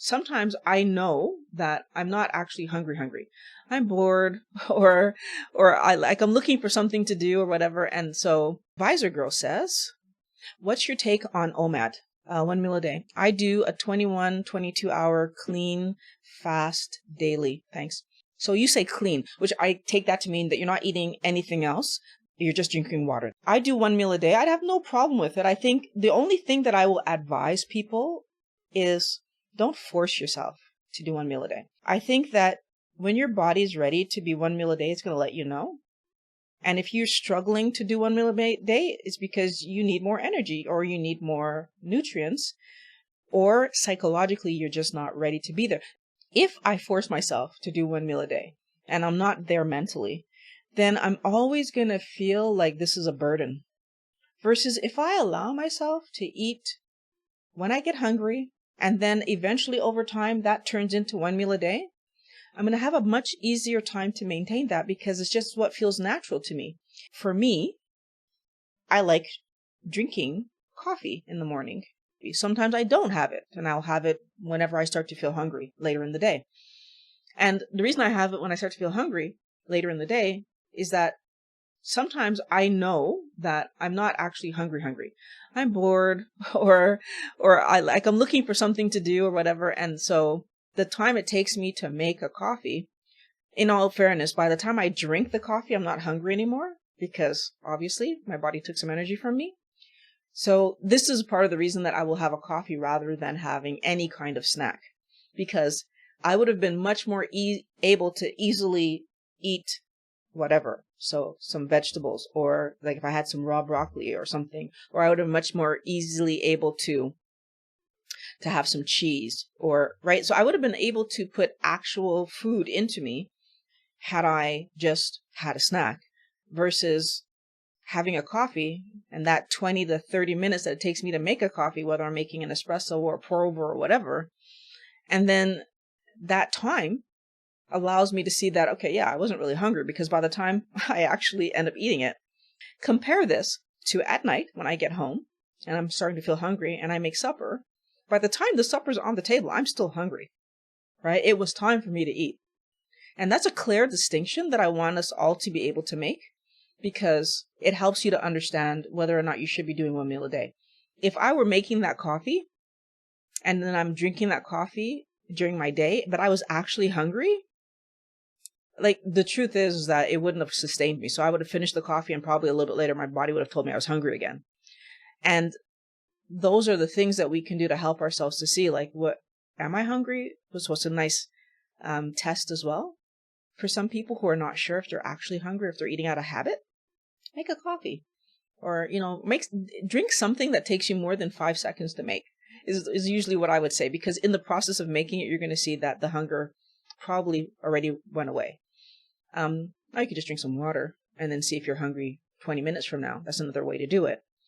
sometimes I know that I'm not actually hungry. I'm bored or I'm looking for something to do or whatever. And so Visor Girl says, what's your take on OMAD? 1 meal a day. I do a 21, 22-hour clean fast daily. Thanks. So you say clean, which I take that to mean that you're not eating anything else. You're just drinking water. I do 1 meal a day. I'd have no problem with it. I think the only thing that I will advise people is don't force yourself to do 1 meal a day. I think that when your body's ready to be 1 meal a day, it's going to let you know. And if you're struggling to do 1 meal a day, it's because you need more energy or you need more nutrients, or psychologically, you're just not ready to be there. If I force myself to do 1 meal a day and I'm not there mentally, then I'm always going to feel like this is a burden. Versus if I allow myself to eat when I get hungry, and then eventually over time that turns into 1 meal a day, I'm going to have a much easier time to maintain that because it's just what feels natural to me. For me, I like drinking coffee in the morning. Sometimes I don't have it, and I'll have it whenever I start to feel hungry later in the day. And the reason I have it when I start to feel hungry later in the day is that sometimes I know that I'm not actually hungry. I'm bored or I'm looking for something to do or whatever. And so the time it takes me to make a coffee, in all fairness, by the time I drink the coffee, I'm not hungry anymore because obviously my body took some energy from me. So this is part of the reason that I will have a coffee rather than having any kind of snack, because I would have been much more able to easily eat whatever. So some vegetables, or like if I had some raw broccoli or something, or I would have much more easily able to have some cheese, or right. So I would have been able to put actual food into me had I just had a snack, versus having a coffee and that 20 to 30 minutes that it takes me to make a coffee, whether I'm making an espresso or a pour over or whatever. And then that time allows me to see that, okay, yeah, I wasn't really hungry because by the time I actually end up eating it. Compare this to at night when I get home and I'm starting to feel hungry and I make supper. By the time the supper's on the table, I'm still hungry, right? It was time for me to eat. And that's a clear distinction that I want us all to be able to make, because it helps you to understand whether or not you should be doing 1 meal a day. If I were making that coffee and then I'm drinking that coffee during my day, but I was actually hungry, like the truth is that it wouldn't have sustained me. So I would have finished the coffee and probably a little bit later, my body would have told me I was hungry again. And those are the things that we can do to help ourselves to see, like, what am I hungry? What's a nice test as well for some people who are not sure if they're actually hungry, if they're eating out of habit. Make a coffee, or drink something that takes you more than 5 seconds to make is usually what I would say, because in the process of making it, you're going to see that the hunger probably already went away. Now you could just drink some water and then see if you're hungry 20 minutes from now. That's another way to do it.